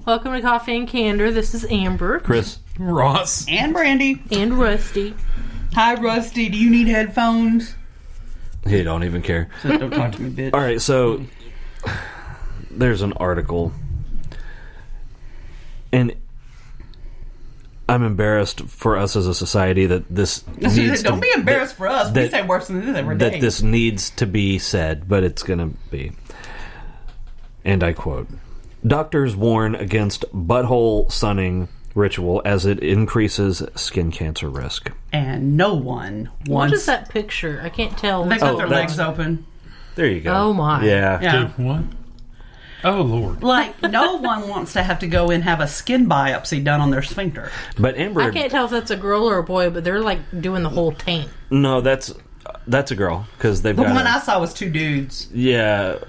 Welcome to Coffee and Candor. This is Amber. Chris. Ross. And Brandy. And Rusty. Hi, Rusty. Do you need headphones? He don't even care. So don't talk to me, bitch. All right, so there's an article, and I'm embarrassed for us as a society that this needs Don't be embarrassed for us. We say worse than this every day. That this needs to be said, but it's going to be. And I quote, "Doctors warn against butthole sunning ritual as it increases skin cancer risk." And no one wants... What is that picture? I can't tell. They got their legs open. There you go. Oh, my. Yeah. Dude, what? Oh, Lord. Like, no one wants to have to go and have a skin biopsy done on their sphincter. But Amber... I can't tell if that's a girl or a boy, but they're, like, doing the whole taint. No, that's a girl, because they've got... The one I saw was two dudes. Yeah.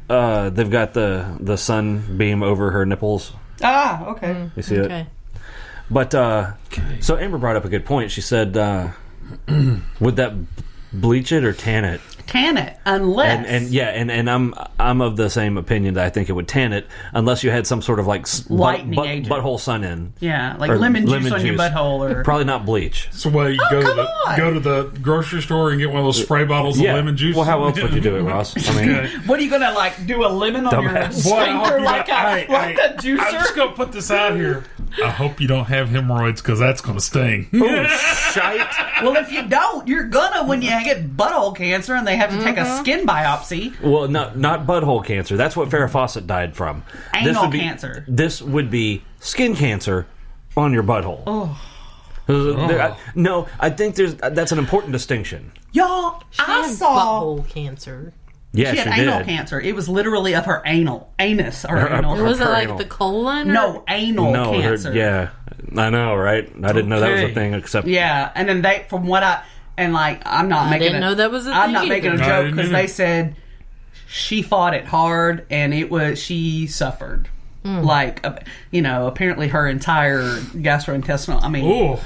They've got the sunbeam over her nipples. Ah, okay. You see it? But, so Amber brought up a good point. She said, would that bleach it or tan it? Tan it, unless... And I'm of the same opinion that I think it would tan it, unless you had some sort of, like, lightening agent. butthole sun in. Yeah, like lemon juice on your butthole. Or Probably not bleach. So what, you go to the grocery store and get one of those spray bottles of lemon juice? Well, how else would you do it, Ross? I mean, what are you going to, like, do a lemon on your sphincter like a juicer? I'm just going to put this out here. I hope you don't have hemorrhoids, because that's going to sting. Oh, shite. Well, if you don't, you're gonna when you get butthole cancer and they have to take a skin biopsy. Well, not butthole cancer. That's what Farrah Fawcett died from. Anal cancer. This would be skin cancer on your butthole. No, I think that's an important distinction. Y'all, I saw butthole cancer. Yeah, she had anal cancer. It was literally of her anus. Was it like the colon? No, anal cancer. Yeah, I know, right? I didn't know that was a thing. Except and then they, from what I'm not making. Didn't know that was a thing. I'm not making a joke because they said she fought it hard and she suffered. Like, apparently her entire gastrointestinal. I mean,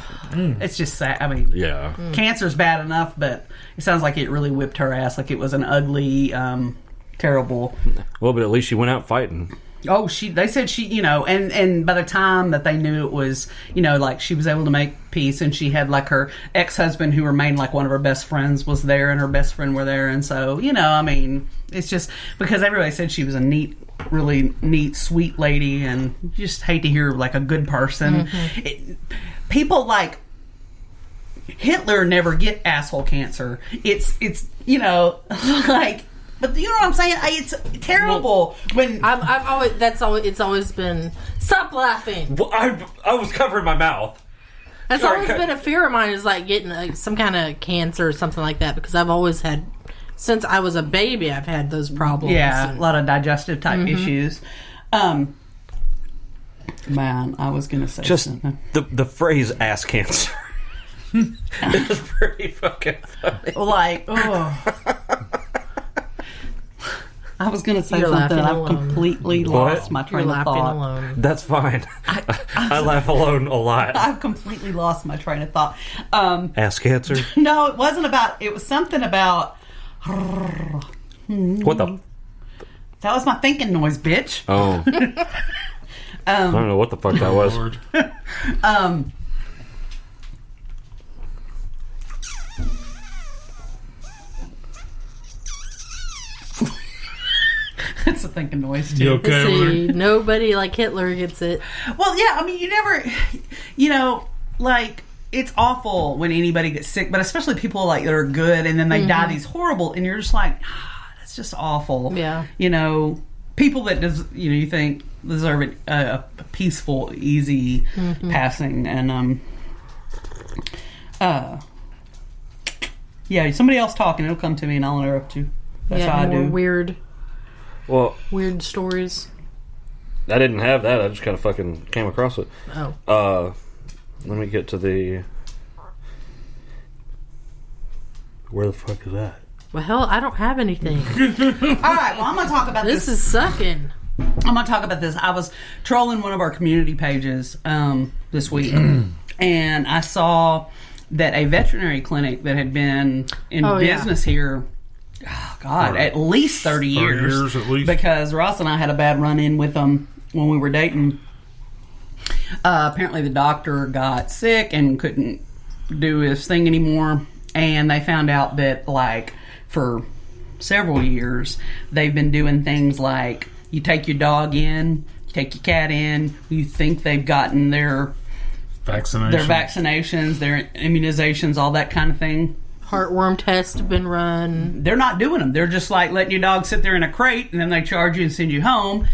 it's just sad. I mean, cancer's bad enough, but it sounds like it really whipped her ass. Like it was an ugly, terrible. Well, but at least she went out fighting. Oh, they said she, and by the time that they knew it was, like she was able to make peace, and she had like her ex-husband who remained like one of her best friends was there, and her best friend were there, and so, I mean, it's just because everybody said she was a really neat, sweet lady, and you just hate to hear like a good person. People like Hitler never get asshole cancer. It's like. But you know what I'm saying? It's terrible when it's always been. Stop laughing. Well, I was covering my mouth. That's always been a fear of mine, is like getting like some kind of cancer or something like that, because I've always had, since I was a baby, I've had those problems. Yeah, a lot of digestive type issues. Man, I was gonna say just something. the phrase "ass cancer." It's pretty fucking funny. Like, I was going to say something and I've completely lost my train of thought. Alone. That's fine. I laugh alone a lot. I've completely lost my train of thought. Ass cancer? No, it wasn't about... It was something about... What the... That was my thinking noise, bitch. Oh. I don't know what the fuck that was. It's a thinking noise, too. You okay over there? Nobody like Hitler gets it. Well, yeah, I mean, you never, like, it's awful when anybody gets sick, but especially people, like, that are good, and then they die these horrible, and you're just like, that's just awful. Yeah. People that, you think deserve a peaceful, easy passing, and, yeah, somebody else talking, it'll come to me, and I'll interrupt you. That's how I do. Weird stories. I didn't have that. I just kind of fucking came across it. Oh. Let me get to the... Where the fuck is that? Well, hell, I don't have anything. Alright, well, I'm going to talk about this. This is sucking. I'm going to talk about this. I was trolling one of our community pages this week, and I saw that a veterinary clinic that had been in business here... Oh, God, at least 30 years. At least. Because Ross and I had a bad run-in with them when we were dating. Apparently the doctor got sick and couldn't do his thing anymore, and they found out that, like, for several years they've been doing things like, you take your dog in, you take your cat in, you think they've gotten their vaccinations, their immunizations, all that kind of thing. Heartworm tests have been run. They're not doing them. They're just like letting your dog sit there in a crate, and then they charge you and send you home.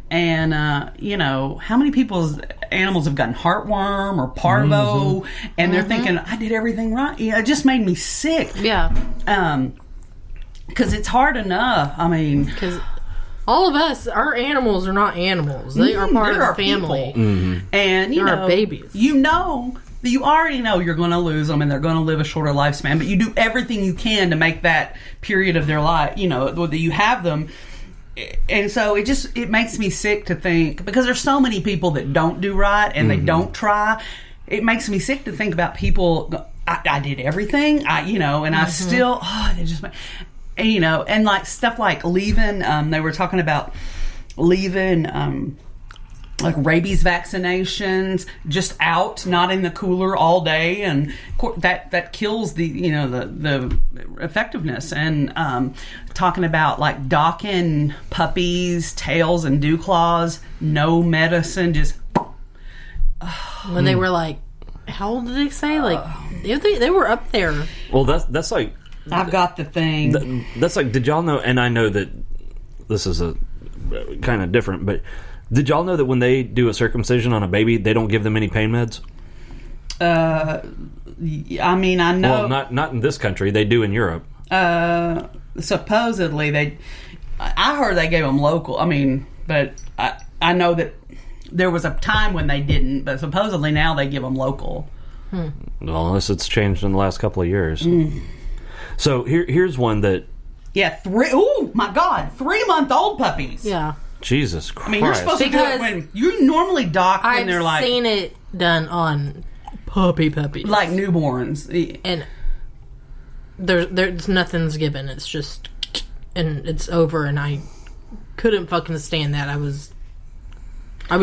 And, how many people's animals have gotten heartworm or parvo, and they're thinking, I did everything right. Yeah, it just made me sick. Yeah. Because it's hard enough. I mean... Because all of us, our animals are not animals. They are part of the family. And, They're our babies. You already know you're going to lose them and they're going to live a shorter lifespan, but you do everything you can to make that period of their life, that you have them. And so it makes me sick to think, because there's so many people that don't do right and they don't try. It makes me sick to think about people. I did everything, and I still, they just, and like stuff like leaving. They were talking about leaving, like rabies vaccinations just out, not in the cooler all day, and that kills the effectiveness. And talking about like docking puppies' tails and dew claws, no medicine, just when they were like, how old did they say? Like they were up there. Well, that's like, I've got the thing. That's like, did y'all know? And I know that this is a kind of different, but. Did y'all know that when they do a circumcision on a baby, they don't give them any pain meds? I mean, I know. Well, not in this country. They do in Europe. Supposedly, I heard they gave them local. I mean, but I know that there was a time when they didn't, but supposedly now they give them local. Well, unless it's changed in the last couple of years. So here's one that... Yeah, oh my God, 3-month-old puppies. Yeah. Jesus Christ. I mean, you're supposed to do it when you normally dock when they're like... I've seen it done on puppies. Like newborns. And there's nothing's given. It's just... And it's over, and I couldn't fucking stand that. I was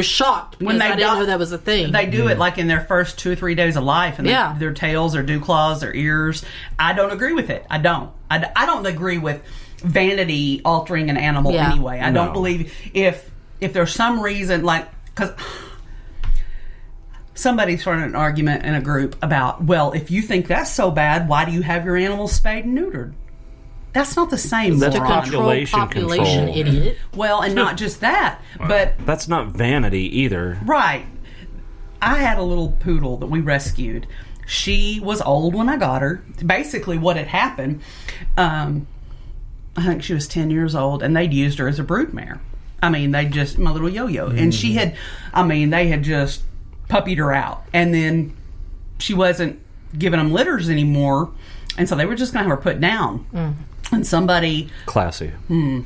shocked because I didn't know that was a thing. They do it like in their first 2 or 3 days of life, and their tails, their dew claws, their ears. I don't agree with it. I don't agree with vanity altering an animal anyway. I don't believe if there's some reason, like, because somebody started an argument in a group about, well, if you think that's so bad, why do you have your animals spayed and neutered? That's not the same. That's moron. population control, idiot. Well, and not just that, but that's not vanity either. Right. I had a little poodle that we rescued. She was old when I got her. Basically, what had happened, I think she was 10 years old, and they'd used her as a broodmare. I mean, my little yo-yo. And she had, they had just puppied her out. And then she wasn't giving them litters anymore, and so they were just going to have her put down. And somebody... Classy. And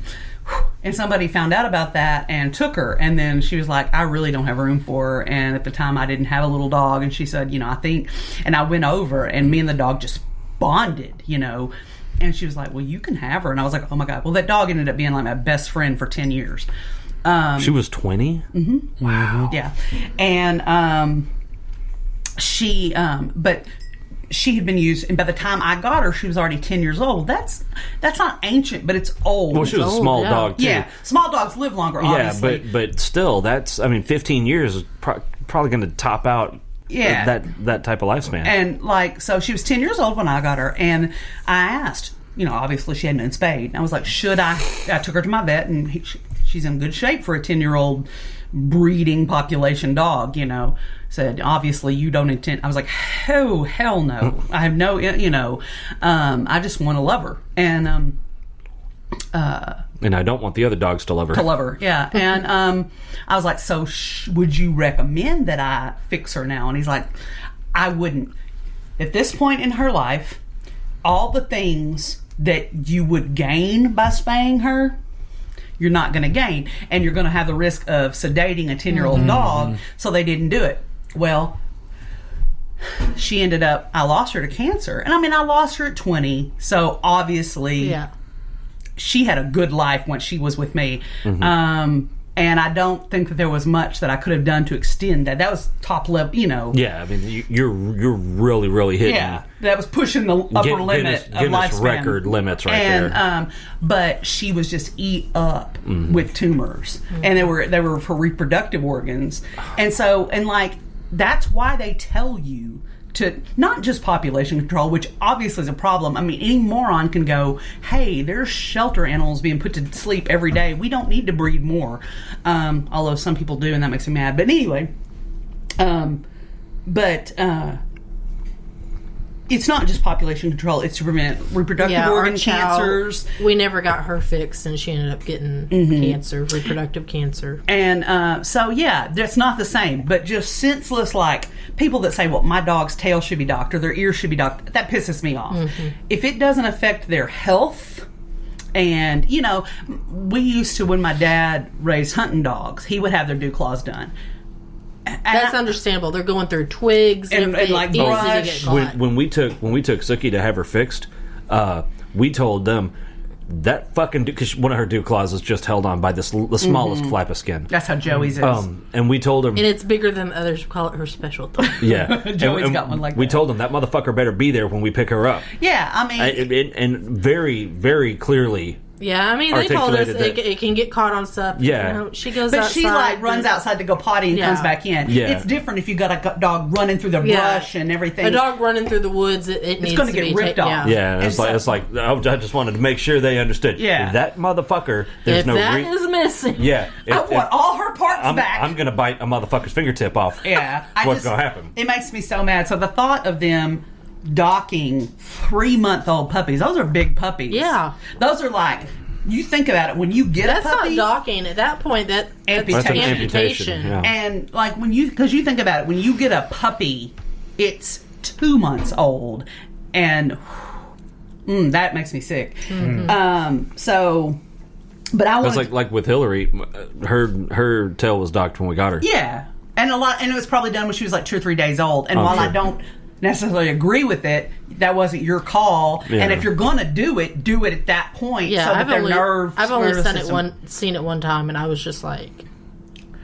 somebody found out about that and took her. And then she was like, I really don't have room for her. And at the time, I didn't have a little dog. And she said, I think... And I went over, and me and the dog just bonded, And she was like, well, you can have her. And I was like, oh, my God. Well, that dog ended up being like my best friend for 10 years. She was 20? Mm-hmm. Wow. Yeah. And but she had been used, and by the time I got her, she was already 10 years old. That's not ancient, but it's old. Well, she was a small dog, too. Yeah. Small dogs live longer, obviously. Yeah, but still, that's, 15 years is probably going to top out that type of lifespan. And, so she was 10 years old when I got her, and I asked, obviously she hadn't been spayed. And I was like, should I took her to my vet, and she's in good shape for a 10-year-old breeding population dog, said, obviously you don't intend. I was like, oh, hell no. I have no, I just want to love her. And I don't want the other dogs to love her. Yeah. And I was like, so would you recommend that I fix her now? And he's like, I wouldn't. At this point in her life, all the things that you would gain by spaying her, you're not going to gain. And you're going to have the risk of sedating a 10-year-old dog, so they didn't do it. Well, she ended up, I lost her to cancer. And I lost her at 20, so obviously she had a good life when she was with me. And I don't think that there was much that I could have done to extend that. That was top level, Yeah, I mean, you're really, really hitting. Yeah, that was pushing the upper limit of lifespan. Record limits there. But she was just eat up with tumors, and they were for reproductive organs, and that's why they tell you to not just population control, which obviously is a problem. I mean, any moron can go, hey, there's shelter animals being put to sleep every day. We don't need to breed more. Although some people do, and that makes me mad. But anyway, it's not just population control. It's to prevent reproductive organ cancers. We never got her fixed, and she ended up getting cancer, reproductive cancer. And that's not the same. But just senseless, like, people that say, well, my dog's tail should be docked or their ears should be docked, that pisses me off. If it doesn't affect their health, and, we used to, when my dad raised hunting dogs, he would have their dew claws done. That's understandable. They're going through twigs and like brush. When we took Suki to have her fixed, we told them that fucking because one of her dew claws is just held on by the smallest flap of skin. That's how Joey's is. And we told him, and it's bigger than others. Call it her special toy. Yeah, Joey's got one like that. We told him that motherfucker better be there when we pick her up. Yeah, I mean, and very, very clearly. Yeah, I mean, they told us it can get caught on stuff. Yeah. She goes but outside. She runs outside to go potty and comes back in. Yeah. It's different if you got a dog running through the brush and everything. A dog running through the woods, it's going to get ripped off. Yeah, it's like I just wanted to make sure they understood. Yeah. That motherfucker, there's if no that is missing. Yeah. I want all her parts back. I'm going to bite a motherfucker's fingertip off. Yeah. What's going to happen? It makes me so mad. So the thought of them docking 3-month-old puppies, those are big puppies. Yeah. Those are like... You think about it, when you get a puppy... That's not docking. At that point, that's amputation. Yeah. And, like, because you think about it, when you get a puppy, it's 2 months old. And that makes me sick. But I was like with Hillary, her tail was docked when we got her. Yeah. And it was probably done when she was like 2 or 3 days old. And while I don't necessarily agree with it, that wasn't your call. Yeah. And if you're going to do it at that point. Yeah, so that I've only seen it one time, and I was just like,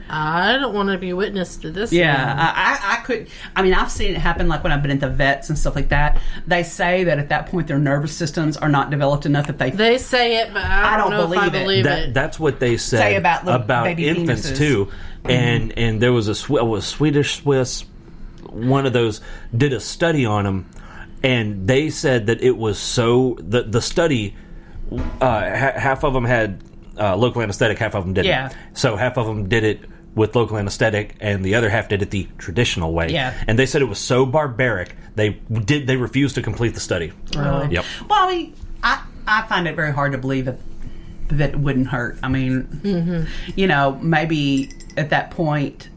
I don't want to be witness to this. Yeah, I could. I mean, I've seen it happen, like when I've been at the vets and stuff like that. They say that at that point their nervous systems are not developed enough that they say it, but I don't know if I believe it. That's what they say about baby infants penises. Too. And there was a Swedish Swiss. One of those did a study on them, and they said that it was the study, half of them had local anesthetic, half of them didn't. Yeah. So half of them did it with local anesthetic, and the other half did it the traditional way. Yeah. And they said it was so barbaric they refused to complete the study. Really? Yep. Well, I mean, I find it very hard to believe that it wouldn't hurt. I mean, maybe at that point.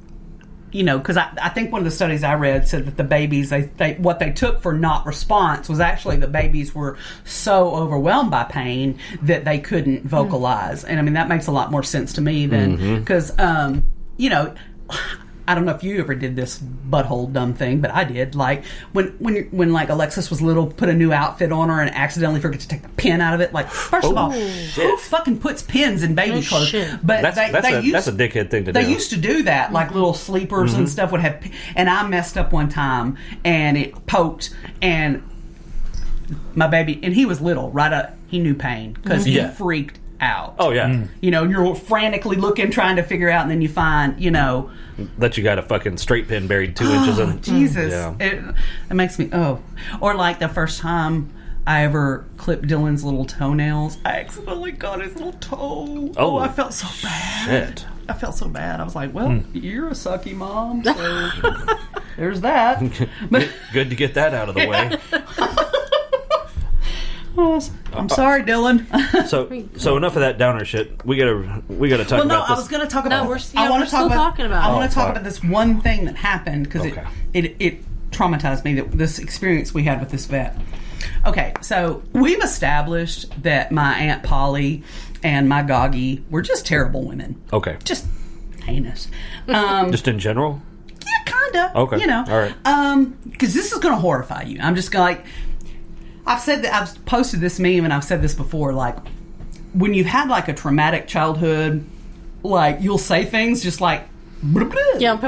Because I think one of the studies I read said that the babies, what they took for not response was actually the babies were so overwhelmed by pain that they couldn't vocalize. And I mean, that makes a lot more sense to me than, because, I don't know if you ever did this butthole dumb thing, but I did. Like when like Alexis was little, put a new outfit on her and accidentally forget to take the pin out of it. Like, first of all, who fucking puts pins in baby clothes? Shit. But that's a dickhead thing to do. They used to do that, like little sleepers and stuff would have. And I messed up one time, and it poked, and my baby, and he was little, he knew pain because he freaked out. Oh yeah. You're frantically looking, trying to figure out, and then you find, that you got a fucking straight pin buried 2 inches in. Jesus. Yeah. It makes me, or like the first time I ever clipped Dylan's little toenails, I accidentally got his little toe. Oh, I felt so bad. Shit. I felt so bad. I was like, well, you're a sucky mom, so there's that. Good to get that out of the way. I'm sorry, Dylan. So enough of that downer shit. We gotta talk about this. I was gonna talk about. I want to talk about this one thing that happened because it traumatized me. This experience we had with this vet. Okay, so we've established that my Aunt Polly and my Goggy were just terrible women. Okay, just heinous. Just in general. Yeah, kinda. Okay, all right. Because this is gonna horrify you. I'm just gonna I've said that, I've posted this meme and I've said this before, like when you've had like a traumatic childhood like you'll say things just like Yeah.